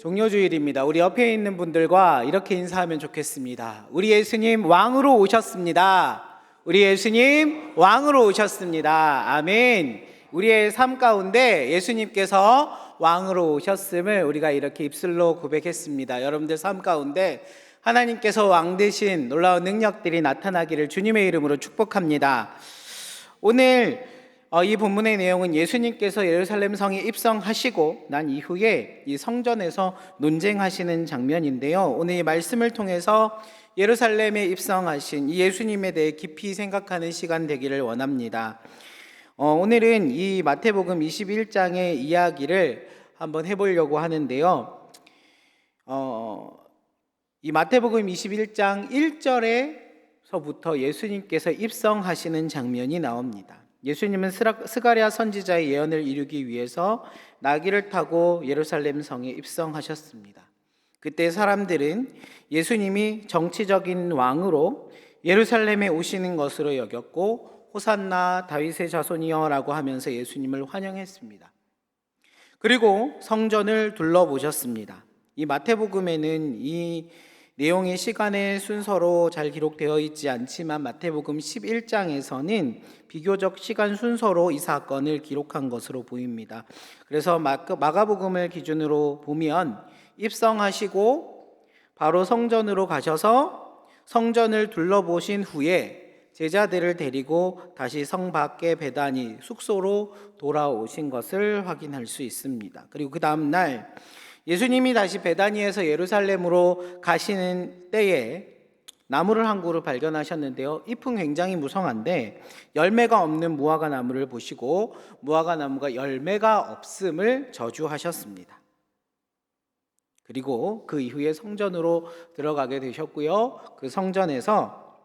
종료주일입니다. 우리 옆에 있는 분들과 이렇게 인사하면 좋겠습니다. 우리 예수님 왕으로 오셨습니다. 우리 예수님 왕으로 오셨습니다. 아멘. 우리의 삶 가운데 예수님께서 왕으로 오셨음을 우리가 이렇게 입술로 고백했습니다. 여러분들 삶 가운데 하나님께서 왕 되신 놀라운 능력들이 나타나기를 주님의 이름으로 축복합니다. 오늘 이 본문의 내용은 예수님께서 예루살렘 성에 입성하시고 난 이후에 이 성전에서 논쟁하시는 장면인데요. 오늘 이 말씀을 통해서 예루살렘에 입성하신 이 예수님에 대해 깊이 생각하는 시간 되기를 원합니다. 오늘은 이 마태복음 21장의 이야기를 한번 해보려고 하는데요. 이 마태복음 21장 1절에서부터 예수님께서 입성하시는 장면이 나옵니다. 예수님은 스가랴 선지자의 예언을 이루기 위해서 나귀를 타고 예루살렘 성에 입성하셨습니다. 그때 사람들은 예수님이 정치적인 왕으로 예루살렘에 오시는 것으로 여겼고 호산나 다윗의 자손이여 라고 하면서 예수님을 환영했습니다. 그리고 성전을 둘러보셨습니다. 이 마태복음에는 이 내용이 시간의 순서로 잘 기록되어 있지 않지만 마태복음 11장에서는 비교적 시간 순서로 이 사건을 기록한 것으로 보입니다. 그래서 마가복음을 기준으로 보면 입성하시고 바로 성전으로 가셔서 성전을 둘러보신 후에 제자들을 데리고 다시 성 밖의 베다니 숙소로 돌아오신 것을 확인할 수 있습니다. 그리고 그 다음 날 예수님이 다시 베다니에서 예루살렘으로 가시는 때에 나무를 한 그루 발견하셨는데요. 잎은 굉장히 무성한데 열매가 없는 무화과 나무를 보시고 무화과 나무가 열매가 없음을 저주하셨습니다. 그리고 그 이후에 성전으로 들어가게 되셨고요. 그 성전에서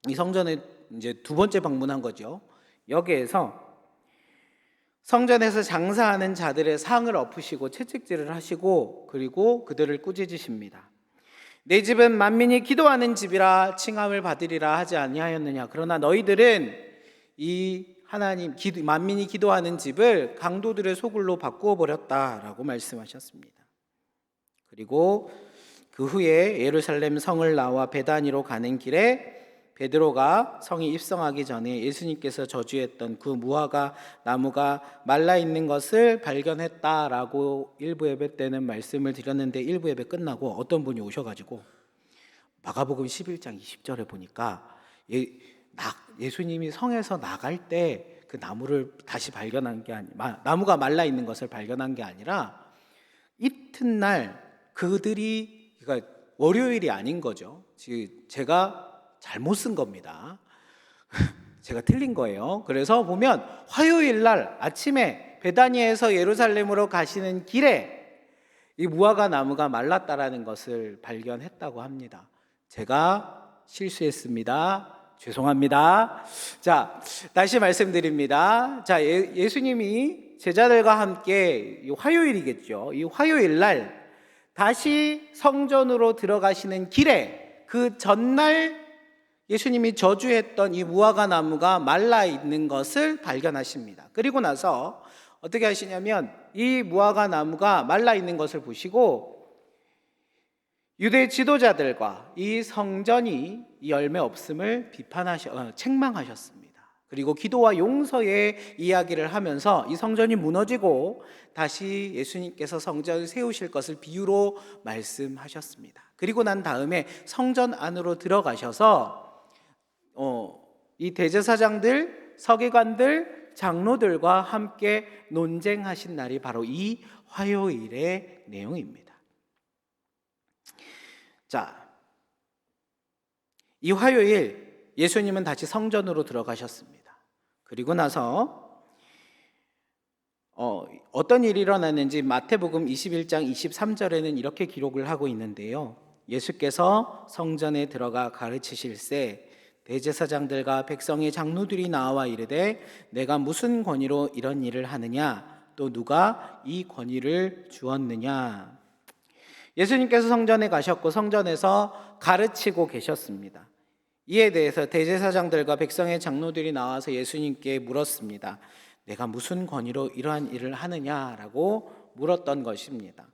이 성전에 이제 두 번째 방문한 거죠. 여기에서 성전에서 장사하는 자들의 상을 엎으시고 채찍질을 하시고 그리고 그들을 꾸짖으십니다. 내 집은 만민이 기도하는 집이라 칭함을 받으리라 하지 아니하였느냐. 그러나 너희들은 이 하나님 만민이 기도하는 집을 강도들의 소굴로 바꾸어 버렸다라고 말씀하셨습니다. 그리고 그 후에 예루살렘 성을 나와 베다니로 가는 길에 베드로가 성에 입성하기 전에 예수님께서 저주했던 그 무화과 나무가 말라 있는 것을 발견했다라고 일부 예배 때는 말씀을 드렸는데 일부 예배 끝나고 어떤 분이 오셔가지고 마가복음 11장 20절에 보니까 예수님이 성에서 나갈 때 그 나무를 다시 발견한 게 아니라 나무가 말라 있는 것을 발견한 게 아니라 이튿날 그들이 그러니까 월요일이 아닌 거죠. 제가 잘못 쓴 겁니다. 제가 틀린 거예요. 그래서 보면 화요일 날 아침에 베다니에서 예루살렘으로 가시는 길에 이 무화과 나무가 말랐다라는 것을 발견했다고 합니다. 제가 실수했습니다. 죄송합니다. 자, 다시 말씀드립니다. 자, 예수님이 제자들과 함께 화요일이겠죠. 이 화요일 날 다시 성전으로 들어가시는 길에 그 전날 예수님이 저주했던 이 무화과 나무가 말라 있는 것을 발견하십니다. 그리고 나서 어떻게 하시냐면 이 무화과 나무가 말라 있는 것을 보시고 유대 지도자들과 이 성전이 열매 없음을 책망하셨습니다. 그리고 기도와 용서의 이야기를 하면서 이 성전이 무너지고 다시 예수님께서 성전을 세우실 것을 비유로 말씀하셨습니다. 그리고 난 다음에 성전 안으로 들어가셔서 이 대제사장들, 서기관들, 장로들과 함께 논쟁하신 날이 바로 이 화요일의 내용입니다. 자, 이 화요일 예수님은 다시 성전으로 들어가셨습니다. 그리고 나서 어떤 일이 일어났는지 마태복음 21장 23절에는 이렇게 기록을 하고 있는데요. 예수께서 성전에 들어가 가르치실새 대제사장들과 백성의 장로들이 나와 이르되 내가 무슨 권위로 이런 일을 하느냐 또 누가 이 권위를 주었느냐. 예수님께서 성전에 가셨고 성전에서 가르치고 계셨습니다. 이에 대해서 대제사장들과 백성의 장로들이 나와서 예수님께 물었습니다. 내가 무슨 권위로 이러한 일을 하느냐라고 물었던 것입니다.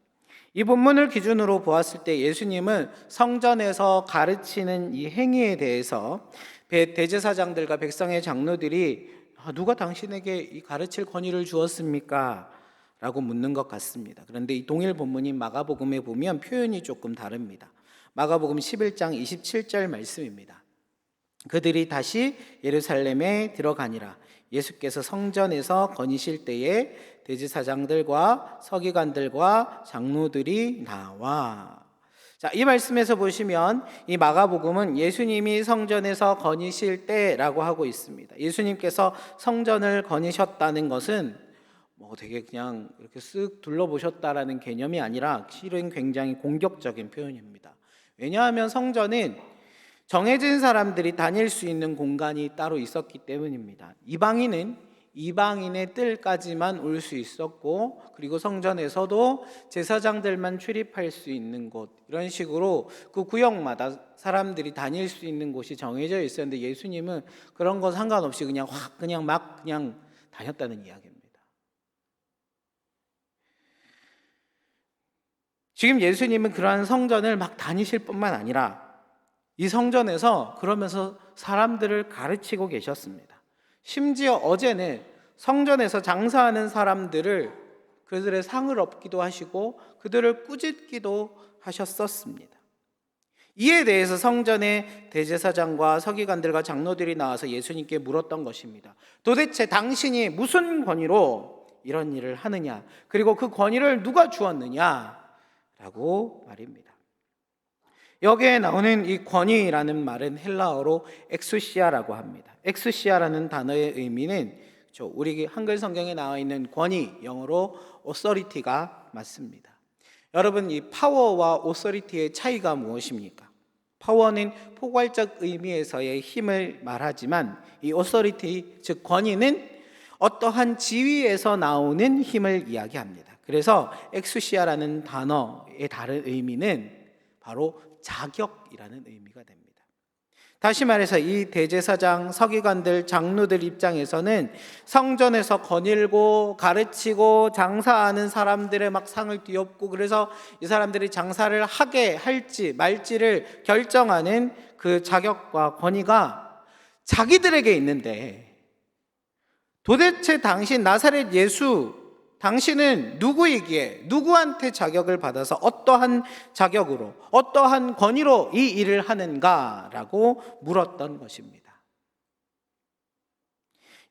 이 본문을 기준으로 보았을 때 예수님은 성전에서 가르치는 이 행위에 대해서 대제사장들과 백성의 장로들이 누가 당신에게 이 가르칠 권위를 주었습니까? 라고 묻는 것 같습니다. 그런데 이 동일 본문인 마가복음에 보면 표현이 조금 다릅니다. 마가복음 11장 27절 말씀입니다. 그들이 다시 예루살렘에 들어가니라. 예수께서 성전에서 거니실 때에 대제사장들과 서기관들과 장로들이 나와. 자, 이 말씀에서 보시면 이 마가복음은 예수님이 성전에서 거니실 때라고 하고 있습니다. 예수님께서 성전을 거니셨다는 것은 되게 그냥 이렇게 쓱 둘러보셨다라는 개념이 아니라 실은 굉장히 공격적인 표현입니다. 왜냐하면 성전은 정해진 사람들이 다닐 수 있는 공간이 따로 있었기 때문입니다. 이방인은 이방인의 뜰까지만 올 수 있었고, 그리고 성전에서도 제사장들만 출입할 수 있는 곳, 이런 식으로 그 구역마다 사람들이 다닐 수 있는 곳이 정해져 있었는데 예수님은 그런 거 상관없이 그냥 막 다녔다는 이야기입니다. 지금 예수님은 그러한 성전을 막 다니실 뿐만 아니라 이 성전에서 그러면서 사람들을 가르치고 계셨습니다. 심지어 어제는 성전에서 장사하는 사람들을 그들의 상을 얻기도 하시고 그들을 꾸짖기도 하셨었습니다. 이에 대해서 성전의 대제사장과 서기관들과 장로들이 나와서 예수님께 물었던 것입니다. 도대체 당신이 무슨 권위로 이런 일을 하느냐? 그리고 그 권위를 누가 주었느냐? 라고 말입니다. 여기에 나오는 이 권위라는 말은 헬라어로 엑수시아라고 합니다. 엑수시아라는 단어의 의미는 우리 한글 성경에 나와 있는 권위, 영어로 authority가 맞습니다. 여러분, 이 파워와 authority의 차이가 무엇입니까? 파워는 포괄적 의미에서의 힘을 말하지만 이 authority, 즉 권위는 어떠한 지위에서 나오는 힘을 이야기합니다. 그래서 엑수시아라는 단어의 다른 의미는 바로 자격이라는 의미가 됩니다. 다시 말해서 이 대제사장, 서기관들, 장로들 입장에서는 성전에서 거닐고 가르치고 장사하는 사람들의 막 상을 뒤엎고 그래서 이 사람들이 장사를 하게 할지 말지를 결정하는 그 자격과 권위가 자기들에게 있는데, 도대체 당신 나사렛 예수, 당신은 누구이기에 누구한테 자격을 받아서 어떠한 자격으로 어떠한 권위로 이 일을 하는가라고 물었던 것입니다.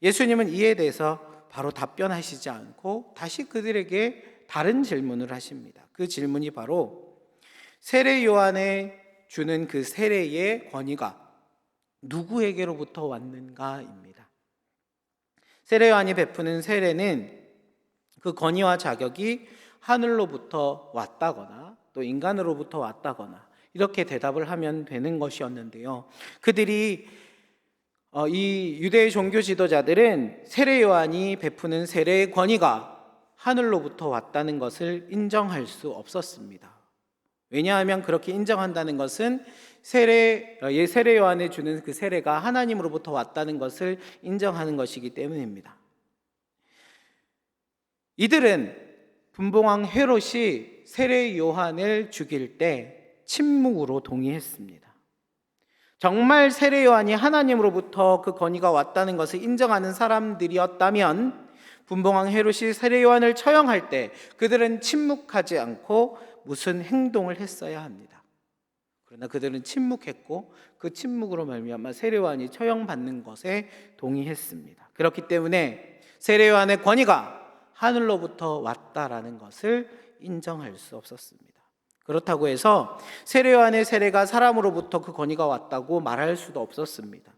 예수님은 이에 대해서 바로 답변하시지 않고 다시 그들에게 다른 질문을 하십니다. 그 질문이 바로 세례 요한에 주는 그 세례의 권위가 누구에게로부터 왔는가입니다. 세례 요한이 베푸는 세례는 그 권위와 자격이 하늘로부터 왔다거나 또 인간으로부터 왔다거나 이렇게 대답을 하면 되는 것이었는데요. 그들이 이 유대의 종교 지도자들은 세례 요한이 베푸는 세례의 권위가 하늘로부터 왔다는 것을 인정할 수 없었습니다. 왜냐하면 그렇게 인정한다는 것은 세례 요한이 주는 그 세례가 하나님으로부터 왔다는 것을 인정하는 것이기 때문입니다. 이들은 분봉왕 헤롯이 세례 요한을 죽일 때 침묵으로 동의했습니다. 정말 세례 요한이 하나님으로부터 그 권위가 왔다는 것을 인정하는 사람들이었다면 분봉왕 헤롯이 세례 요한을 처형할 때 그들은 침묵하지 않고 무슨 행동을 했어야 합니다. 그러나 그들은 침묵했고 그 침묵으로 말미암아 세례 요한이 처형받는 것에 동의했습니다. 그렇기 때문에 세례 요한의 권위가 하늘로부터 왔다라는 것을 인정할 수 없었습니다. 그렇다고 해서 세례 요한의 세례가 사람으로부터 그 권위가 왔다고 말할 수도 없었습니다.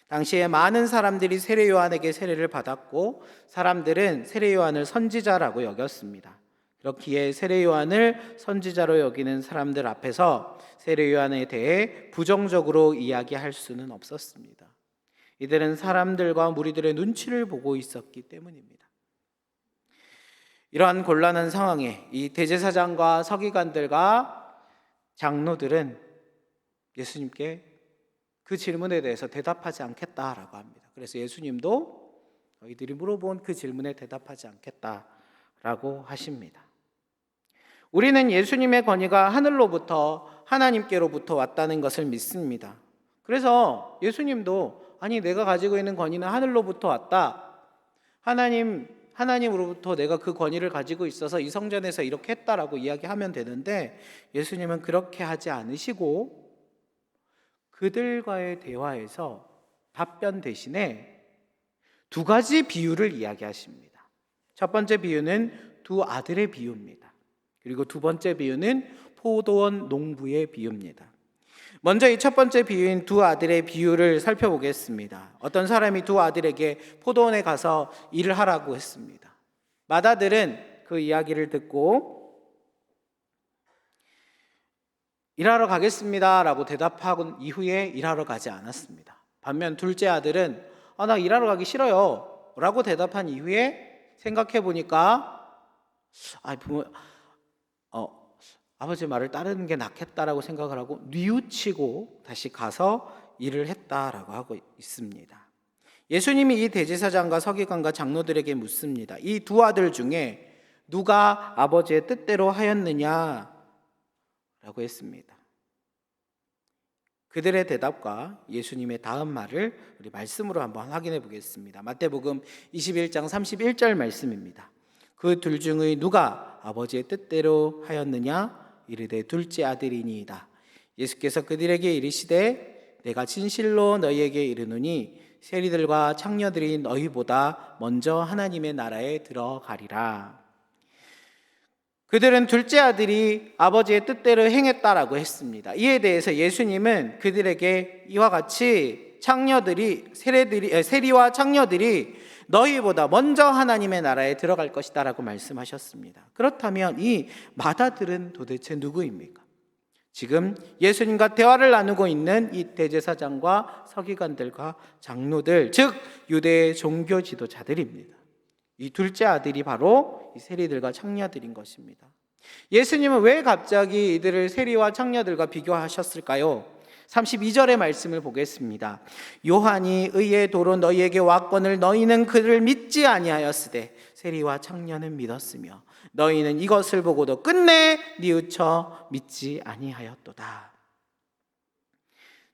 당시에 많은 사람들이 세례 요한에게 세례를 받았고 사람들은 세례 요한을 선지자라고 여겼습니다. 그렇기에 세례 요한을 선지자로 여기는 사람들 앞에서 세례 요한에 대해 부정적으로 이야기할 수는 없었습니다. 이들은 사람들과 무리들의 눈치를 보고 있었기 때문입니다. 이러한 곤란한 상황에 이 대제사장과 서기관들과 장로들은 예수님께 그 질문에 대해서 대답하지 않겠다라고 합니다. 그래서 예수님도 이들이 물어본 그 질문에 대답하지 않겠다라고 하십니다. 우리는 예수님의 권위가 하늘로부터 하나님께로부터 왔다는 것을 믿습니다. 그래서 예수님도 아니 내가 가지고 있는 권위는 하늘로부터 왔다. 하나님으로부터 내가 그 권위를 가지고 있어서 이 성전에서 이렇게 했다라고 이야기하면 되는데 예수님은 그렇게 하지 않으시고 그들과의 대화에서 답변 대신에 두 가지 비유를 이야기하십니다. 첫 번째 비유는 두 아들의 비유입니다. 그리고 두 번째 비유는 포도원 농부의 비유입니다. 먼저 이 첫 번째 비유인 두 아들의 비유를 살펴보겠습니다. 어떤 사람이 두 아들에게 포도원에 가서 일을 하라고 했습니다. 맏아들은 그 이야기를 듣고 일하러 가겠습니다 라고 대답하고 이후에 일하러 가지 않았습니다. 반면 둘째 아들은 나 일하러 가기 싫어요 라고 대답한 이후에 생각해 보니까 아버지 말을 따르는 게 낫겠다라고 생각을 하고 뉘우치고 다시 가서 일을 했다라고 하고 있습니다. 예수님이 이 대제사장과 서기관과 장로들에게 묻습니다. 이 두 아들 중에 누가 아버지의 뜻대로 하였느냐라고 했습니다. 그들의 대답과 예수님의 다음 말을 우리 말씀으로 한번 확인해 보겠습니다. 마태복음 21장 31절 말씀입니다. 그 둘 중의 누가 아버지의 뜻대로 하였느냐? 이르되 둘째 아들이니이다. 예수께서 그들에게 이르시되 내가 진실로 너희에게 이르노니 세리들과 창녀들이 너희보다 먼저 하나님의 나라에 들어가리라. 그들은 둘째 아들이 아버지의 뜻대로 행했다라고 했습니다. 이에 대해서 예수님은 그들에게 이와 같이 세리와 창녀들이 너희보다 먼저 하나님의 나라에 들어갈 것이다 라고 말씀하셨습니다. 그렇다면 이 맏아들은 도대체 누구입니까? 지금 예수님과 대화를 나누고 있는 이 대제사장과 서기관들과 장로들, 즉 유대의 종교 지도자들입니다. 이 둘째 아들이 바로 이 세리들과 창녀들인 것입니다. 예수님은 왜 갑자기 이들을 세리와 창녀들과 비교하셨을까요? 32절의 말씀을 보겠습니다. 요한이 의의 도로 너희에게 왔거늘 너희는 그를 믿지 아니하였으되 세리와 창녀는 믿었으며 너희는 이것을 보고도 끝내 뉘우쳐 믿지 아니하였도다.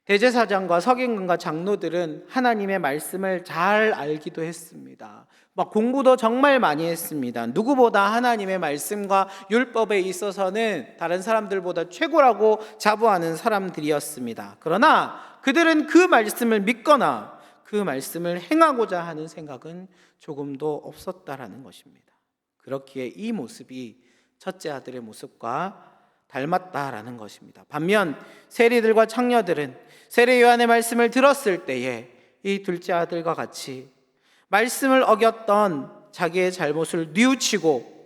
대제사장과 서기관과 장로들은 하나님의 말씀을 잘 알기도 했습니다. 공부도 정말 많이 했습니다. 누구보다 하나님의 말씀과 율법에 있어서는 다른 사람들보다 최고라고 자부하는 사람들이었습니다. 그러나 그들은 그 말씀을 믿거나 그 말씀을 행하고자 하는 생각은 조금도 없었다라는 것입니다. 그렇기에 이 모습이 첫째 아들의 모습과 닮았다라는 것입니다. 반면 세리들과 창녀들은 세례 요한의 말씀을 들었을 때에 이 둘째 아들과 같이 말씀을 어겼던 자기의 잘못을 뉘우치고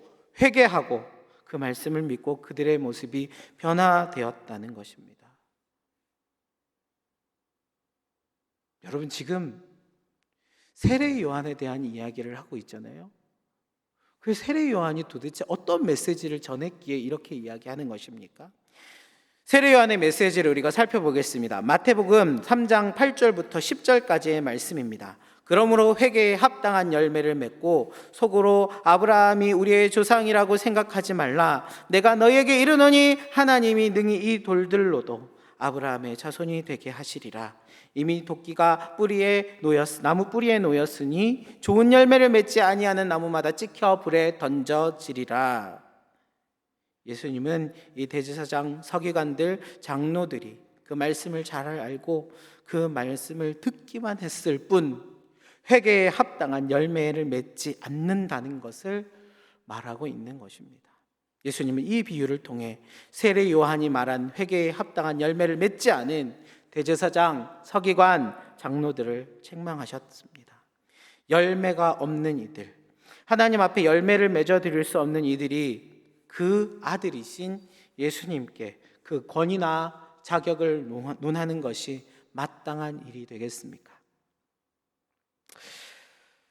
회개하고 그 말씀을 믿고 그들의 모습이 변화되었다는 것입니다. 여러분 지금 세례 요한에 대한 이야기를 하고 있잖아요. 그 세례 요한이 도대체 어떤 메시지를 전했기에 이렇게 이야기하는 것입니까? 세례 요한의 메시지를 우리가 살펴보겠습니다. 마태복음 3장 8절부터 10절까지의 말씀입니다. 그러므로 회개에 합당한 열매를 맺고 속으로 아브라함이 우리의 조상이라고 생각하지 말라. 내가 너희에게 이르노니 하나님이 능히 이 돌들로도 아브라함의 자손이 되게 하시리라. 이미 도끼가 나무 뿌리에 놓였으니 좋은 열매를 맺지 아니하는 나무마다 찍혀 불에 던져지리라. 예수님은 이 대제사장, 서기관들, 장로들이 그 말씀을 잘 알고 그 말씀을 듣기만 했을 뿐 회개에 합당한 열매를 맺지 않는다는 것을 말하고 있는 것입니다. 예수님은 이 비유를 통해 세례 요한이 말한 회개에 합당한 열매를 맺지 않은 대제사장, 서기관, 장로들을 책망하셨습니다. 열매가 없는 이들, 하나님 앞에 열매를 맺어드릴 수 없는 이들이 그 아들이신 예수님께 그 권위나 자격을 논하는 것이 마땅한 일이 되겠습니까?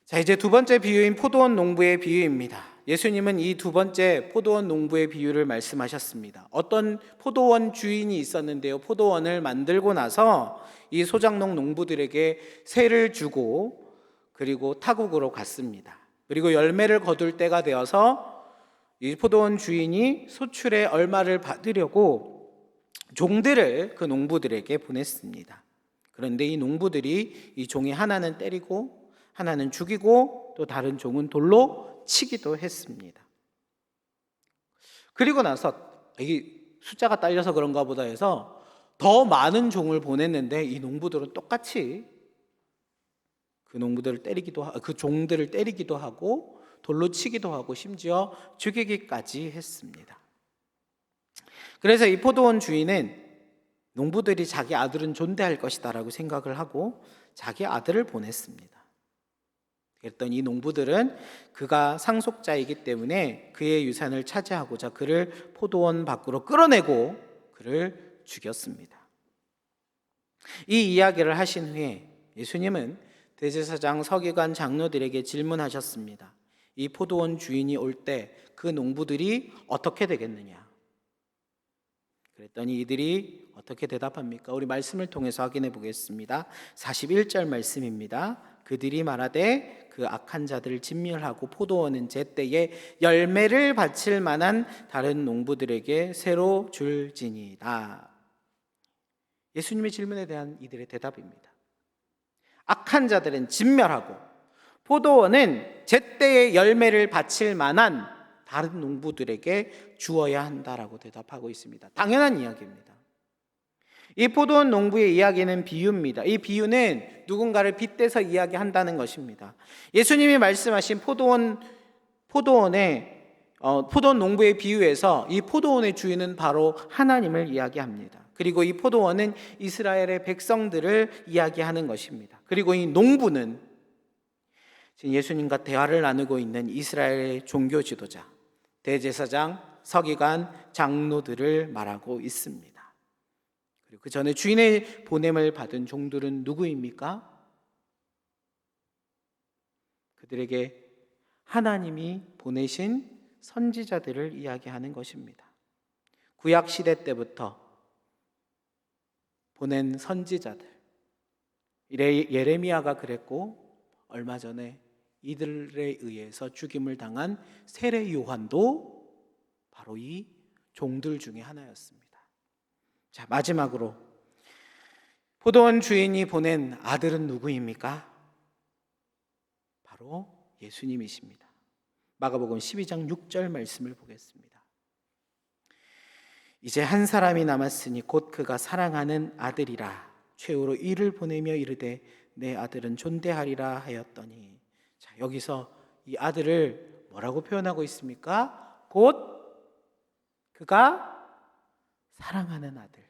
자, 이제 두 번째 비유인 포도원 농부의 비유입니다. 예수님은 이 두 번째 포도원 농부의 비유를 말씀하셨습니다. 어떤 포도원 주인이 있었는데요. 포도원을 만들고 나서 이 소작농 농부들에게 세를 주고 그리고 타국으로 갔습니다. 그리고 열매를 거둘 때가 되어서 이 포도원 주인이 소출의 얼마를 받으려고 종들을 그 농부들에게 보냈습니다. 그런데 이 농부들이 이 종이 하나는 때리고 하나는 죽이고 또 다른 종은 돌로 치기도 했습니다. 그리고 나서 이게 숫자가 딸려서 그런가 보다 해서 더 많은 종을 보냈는데 이 농부들은 똑같이 그 농부들을 때리기도 그 종들을 때리기도 하고 돌로 치기도 하고 심지어 죽이기까지 했습니다. 그래서 이 포도원 주인은 농부들이 자기 아들은 존대할 것이다라고 생각을 하고 자기 아들을 보냈습니다. 그랬더니 이 농부들은 그가 상속자이기 때문에 그의 유산을 차지하고자 그를 포도원 밖으로 끌어내고 그를 죽였습니다. 이 이야기를 하신 후에 예수님은 대제사장, 서기관, 장로들에게 질문하셨습니다. 이 포도원 주인이 올 때 그 농부들이 어떻게 되겠느냐? 그랬더니 이들이 어떻게 대답합니까? 우리 말씀을 통해서 확인해 보겠습니다. 41절 말씀입니다. 그들이 말하되 그 악한 자들을 진멸하고 포도원은 제때에 열매를 바칠 만한 다른 농부들에게 새로 줄지니이다. 예수님의 질문에 대한 이들의 대답입니다. 악한 자들은 진멸하고 포도원은 제때에 열매를 바칠 만한 다른 농부들에게 주어야 한다라고 대답하고 있습니다. 당연한 이야기입니다. 이 포도원 농부의 이야기는 비유입니다. 이 비유는 누군가를 빗대서 이야기한다는 것입니다. 예수님이 말씀하신 포도원 농부의 비유에서 이 포도원의 주인은 바로 하나님을 이야기합니다. 그리고 이 포도원은 이스라엘의 백성들을 이야기하는 것입니다. 그리고 이 농부는 지금 예수님과 대화를 나누고 있는 이스라엘의 종교 지도자, 대제사장, 서기관, 장로들을 말하고 있습니다. 그리고 그 전에 주인의 보냄을 받은 종들은 누구입니까? 그들에게 하나님이 보내신 선지자들을 이야기하는 것입니다. 구약 시대 때부터 보낸 선지자들, 예레미야가 그랬고 얼마 전에 이들에 의해서 죽임을 당한 세례 요한도 바로 이 종들 중에 하나였습니다. 자, 마지막으로 포도원 주인이 보낸 아들은 누구입니까? 바로 예수님이십니다. 마가복음 12장 6절 말씀을 보겠습니다. 이제 한 사람이 남았으니 곧 그가 사랑하는 아들이라. 최후로 이를 보내며 이르되 내 아들은 존대하리라 하였더니. 자, 여기서 이 아들을 뭐라고 표현하고 있습니까? 곧 그가 사랑하는 아들.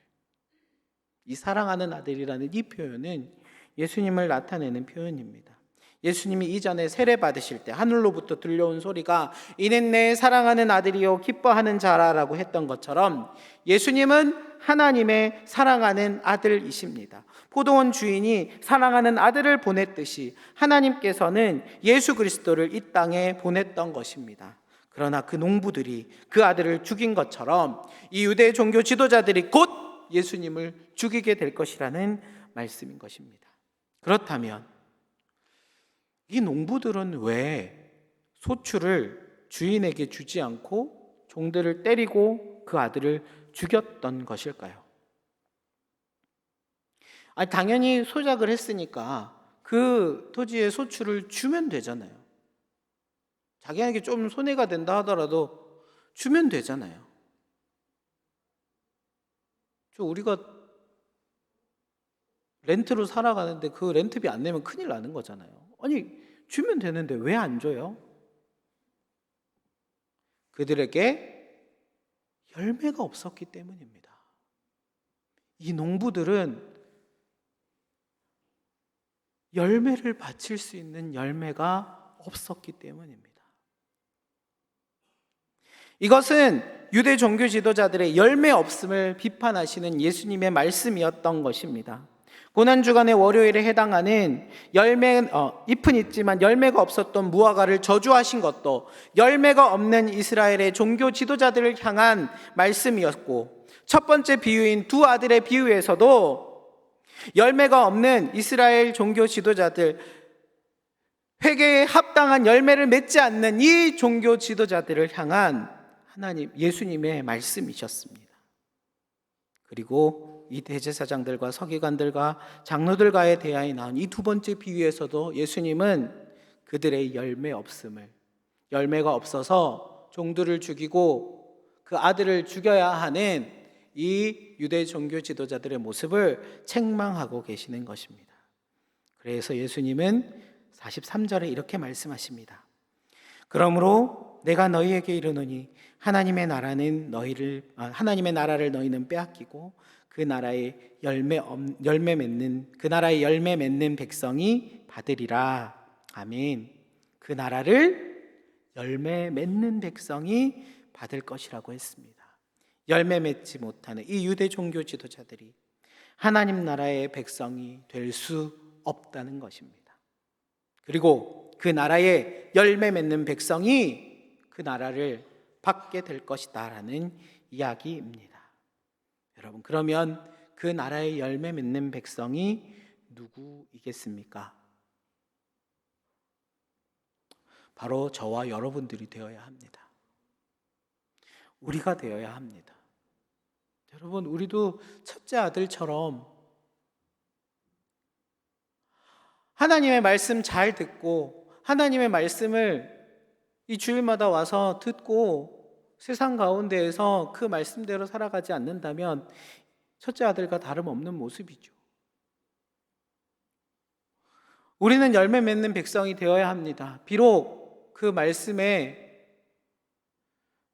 이 사랑하는 아들이라는 이 표현은 예수님을 나타내는 표현입니다. 예수님이 이전에 세례 받으실 때 하늘로부터 들려온 소리가 이는 내 사랑하는 아들이요 기뻐하는 자라라고 했던 것처럼 예수님은 하나님의 사랑하는 아들이십니다. 포도원 주인이 사랑하는 아들을 보냈듯이 하나님께서는 예수 그리스도를 이 땅에 보냈던 것입니다. 그러나 그 농부들이 그 아들을 죽인 것처럼 이 유대 종교 지도자들이 곧 예수님을 죽이게 될 것이라는 말씀인 것입니다. 그렇다면 이 농부들은 왜 소출을 주인에게 주지 않고 종들을 때리고 그 아들을 죽였던 것일까요? 당연히 소작을 했으니까 그 토지의 소출을 주면 되잖아요. 자기에게 좀 손해가 된다 하더라도 주면 되잖아요. 우리가 렌트로 살아가는데 그 렌트비 안 내면 큰일 나는 거잖아요. 아니, 주면 되는데 왜 안 줘요? 그들에게 열매가 없었기 때문입니다. 이 농부들은 열매를 바칠 수 있는 열매가 없었기 때문입니다. 이것은 유대 종교 지도자들의 열매 없음을 비판하시는 예수님의 말씀이었던 것입니다. 고난주간의 월요일에 해당하는 잎은 있지만 열매가 없었던 무화과를 저주하신 것도 열매가 없는 이스라엘의 종교 지도자들을 향한 말씀이었고, 첫 번째 비유인 두 아들의 비유에서도 열매가 없는 이스라엘 종교 지도자들, 회개에 합당한 열매를 맺지 않는 이 종교 지도자들을 향한 예수님의 말씀이셨습니다. 그리고 이 대제사장들과 서기관들과 장로들과의 대화에 나온 이 두 번째 비유에서도 예수님은 그들의 열매가 없어서 종들을 죽이고 그 아들을 죽여야 하는 이 유대 종교 지도자들의 모습을 책망하고 계시는 것입니다. 그래서 예수님은 43절에 이렇게 말씀하십니다. 그러므로 내가 너희에게 이르노니 하나님의 나라를 너희는 빼앗기고 그 나라의 열매 맺는 백성이 받으리라. 아멘. 그 나라를 열매 맺는 백성이 받을 것이라고 했습니다. 열매 맺지 못하는 이 유대 종교 지도자들이 하나님 나라의 백성이 될 수 없다는 것입니다. 그리고 그 나라의 열매 맺는 백성이 그 나라를 받게 될 것이다라는 이야기입니다. 여러분, 그러면 그 나라의 열매 맺는 백성이 누구이겠습니까? 바로 저와 여러분들이 되어야 합니다. 우리가 되어야 합니다. 여러분, 우리도 첫째 아들처럼 하나님의 말씀 잘 듣고 하나님의 말씀을 이 주일마다 와서 듣고 세상 가운데에서 그 말씀대로 살아가지 않는다면 첫째 아들과 다름없는 모습이죠. 우리는 열매 맺는 백성이 되어야 합니다. 비록 그 말씀에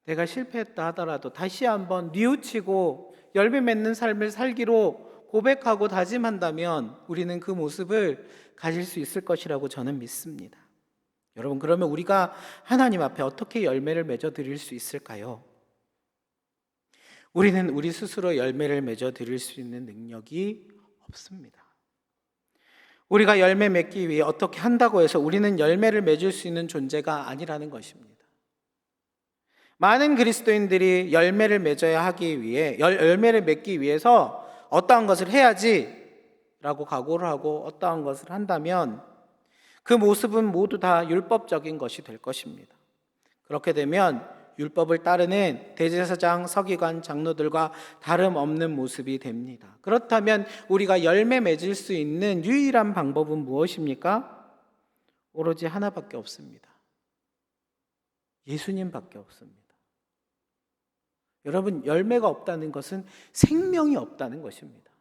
내가 실패했다 하더라도 다시 한번 뉘우치고 열매 맺는 삶을 살기로 고백하고 다짐한다면 우리는 그 모습을 가질 수 있을 것이라고 저는 믿습니다. 여러분, 그러면 우리가 하나님 앞에 어떻게 열매를 맺어 드릴 수 있을까요? 우리는 우리 스스로 열매를 맺어 드릴 수 있는 능력이 없습니다. 우리가 열매 맺기 위해 어떻게 한다고 해서 우리는 열매를 맺을 수 있는 존재가 아니라는 것입니다. 많은 그리스도인들이 열매를 맺기 위해서 어떠한 것을 해야지라고 각오를 하고 어떠한 것을 한다면 그 모습은 모두 다 율법적인 것이 될 것입니다. 그렇게 되면 율법을 따르는 대제사장, 서기관, 장로들과 다름없는 모습이 됩니다. 그렇다면 우리가 열매 맺을 수 있는 유일한 방법은 무엇입니까? 오로지 하나밖에 없습니다. 예수님밖에 없습니다. 여러분, 열매가 없다는 것은 생명이 없다는 것입니다.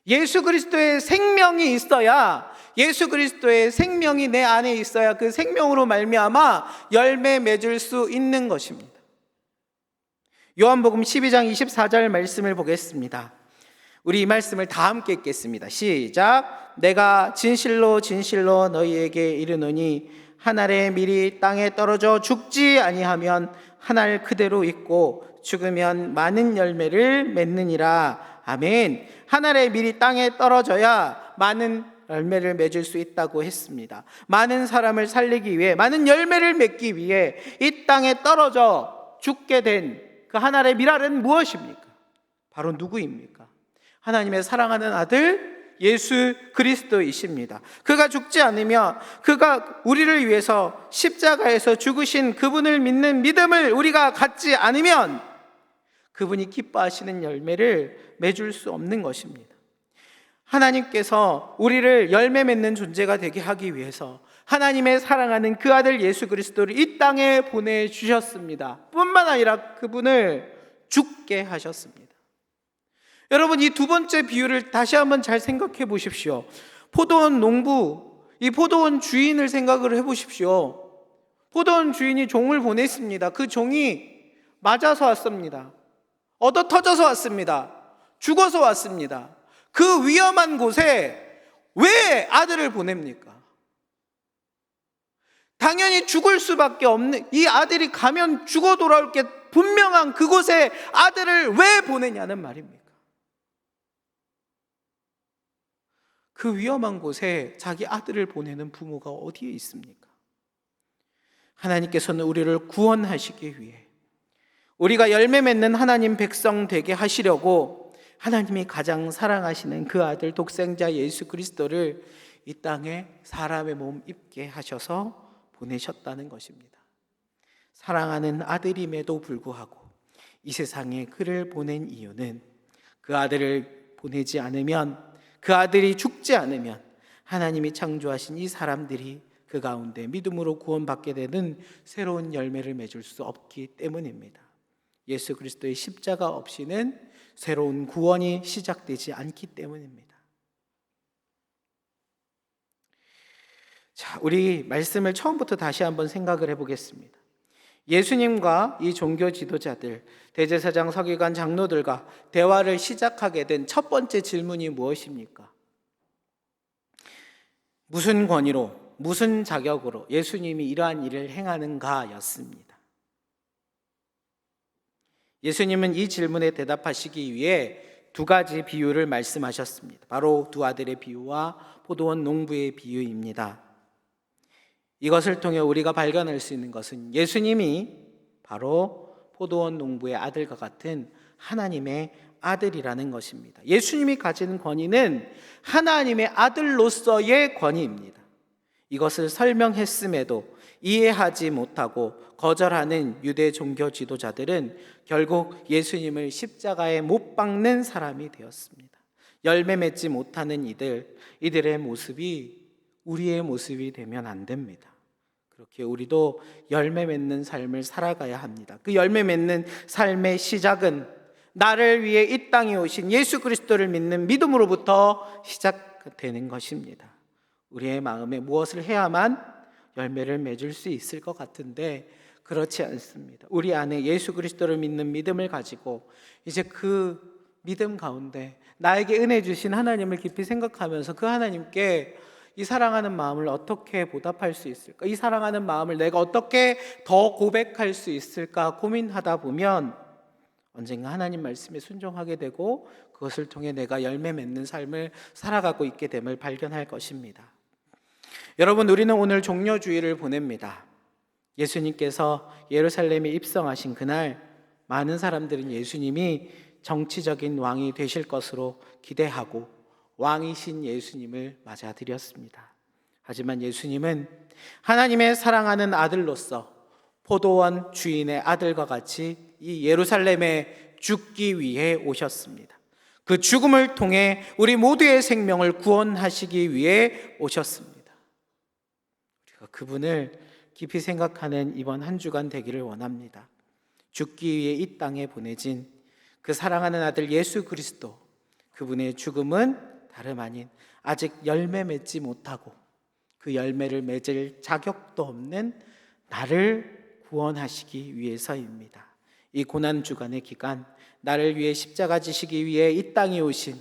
예수 그리스도의 생명이 있어야, 예수 그리스도의 생명이 내 안에 있어야 그 생명으로 말미암아 열매 맺을 수 있는 것입니다. 요한복음 12장 24절 말씀을 보겠습니다. 우리 이 말씀을 다 함께 읽겠습니다. 시작. 내가 진실로 진실로 너희에게 이르노니 한 알의 밀이 땅에 떨어져 죽지 아니하면 한 알 그대로 있고 죽으면 많은 열매를 맺느니라. 아멘. 한 알의 밀이 땅에 떨어져야 많은 열매를 맺을 수 있다고 했습니다. 많은 사람을 살리기 위해, 많은 열매를 맺기 위해 이 땅에 떨어져 죽게 된 그 한 알의 밀알은 무엇입니까? 바로 누구입니까? 하나님의 사랑하는 아들 예수 그리스도이십니다. 그가 죽지 않으며 그가 우리를 위해서 십자가에서 죽으신 그분을 믿는 믿음을 우리가 갖지 않으면 그분이 기뻐하시는 열매를 맺을 수 없는 것입니다. 하나님께서 우리를 열매 맺는 존재가 되게 하기 위해서 하나님의 사랑하는 그 아들 예수 그리스도를 이 땅에 보내주셨습니다. 뿐만 아니라 그분을 죽게 하셨습니다. 여러분, 이 두 번째 비유를 다시 한번 잘 생각해 보십시오. 포도원 농부, 이 포도원 주인을 생각을 해 보십시오. 포도원 주인이 종을 보냈습니다. 그 종이 맞아서 왔습니다. 얻어 터져서 왔습니다. 죽어서 왔습니다. 그 위험한 곳에 왜 아들을 보냅니까? 당연히 죽을 수밖에 없는, 이 아들이 가면 죽어 돌아올 게 분명한 그곳에 아들을 왜 보내냐는 말입니까? 그 위험한 곳에 자기 아들을 보내는 부모가 어디에 있습니까? 하나님께서는 우리를 구원하시기 위해, 우리가 열매 맺는 하나님 백성 되게 하시려고 하나님이 가장 사랑하시는 그 아들 독생자 예수 그리스도를 이 땅에 사람의 몸 입게 하셔서 보내셨다는 것입니다. 사랑하는 아들임에도 불구하고 이 세상에 그를 보낸 이유는 그 아들을 보내지 않으면, 그 아들이 죽지 않으면 하나님이 창조하신 이 사람들이 그 가운데 믿음으로 구원받게 되는 새로운 열매를 맺을 수 없기 때문입니다. 예수 그리스도의 십자가 없이는 새로운 구원이 시작되지 않기 때문입니다. 자, 우리 말씀을 처음부터 다시 한번 생각을 해보겠습니다. 예수님과 이 종교 지도자들, 대제사장, 서기관, 장로들과 대화를 시작하게 된 첫 번째 질문이 무엇입니까? 무슨 권위로, 무슨 자격으로 예수님이 이러한 일을 행하는가 였습니다. 예수님은 이 질문에 대답하시기 위해 두 가지 비유를 말씀하셨습니다. 바로 두 아들의 비유와 포도원 농부의 비유입니다. 이것을 통해 우리가 발견할 수 있는 것은 예수님이 바로 포도원 농부의 아들과 같은 하나님의 아들이라는 것입니다. 예수님이 가진 권위는 하나님의 아들로서의 권위입니다. 이것을 설명했음에도 이해하지 못하고 거절하는 유대 종교 지도자들은 결국 예수님을 십자가에 못 박는 사람이 되었습니다. 열매 맺지 못하는 이들의 모습이 우리의 모습이 되면 안 됩니다. 그렇게 우리도 열매 맺는 삶을 살아가야 합니다. 그 열매 맺는 삶의 시작은 나를 위해 이 땅에 오신 예수 그리스도를 믿는 믿음으로부터 시작되는 것입니다. 우리의 마음에 무엇을 해야만 열매를 맺을 수 있을 것 같은데 그렇지 않습니다. 우리 안에 예수 그리스도를 믿는 믿음을 가지고 이제 그 믿음 가운데 나에게 은혜 주신 하나님을 깊이 생각하면서 그 하나님께 이 사랑하는 마음을 어떻게 보답할 수 있을까? 이 사랑하는 마음을 내가 어떻게 더 고백할 수 있을까 고민하다 보면 언젠가 하나님 말씀에 순종하게 되고 그것을 통해 내가 열매 맺는 삶을 살아가고 있게 됨을 발견할 것입니다. 여러분, 우리는 오늘 종려주일을 보냅니다. 예수님께서 예루살렘에 입성하신 그날 많은 사람들은 예수님이 정치적인 왕이 되실 것으로 기대하고 왕이신 예수님을 맞아들였습니다. 하지만 예수님은 하나님의 사랑하는 아들로서 포도원 주인의 아들과 같이 이 예루살렘에 죽기 위해 오셨습니다. 그 죽음을 통해 우리 모두의 생명을 구원하시기 위해 오셨습니다. 우리가 그분을 깊이 생각하는 이번 한 주간 되기를 원합니다. 죽기 위해 이 땅에 보내진 그 사랑하는 아들 예수 그리스도, 그분의 죽음은 다름 아닌 아직 열매 맺지 못하고 그 열매를 맺을 자격도 없는 나를 구원하시기 위해서입니다. 이 고난주간의 기간, 나를 위해 십자가 지시기 위해 이 땅에 오신,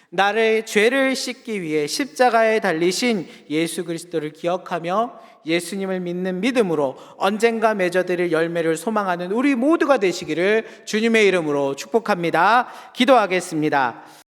나의 죄를 씻기 위해 십자가에 달리신 예수 그리스도를 기억하며 예수님을 믿는 믿음으로 언젠가 맺어드릴 열매를 소망하는 우리 모두가 되시기를 주님의 이름으로 축복합니다. 기도하겠습니다.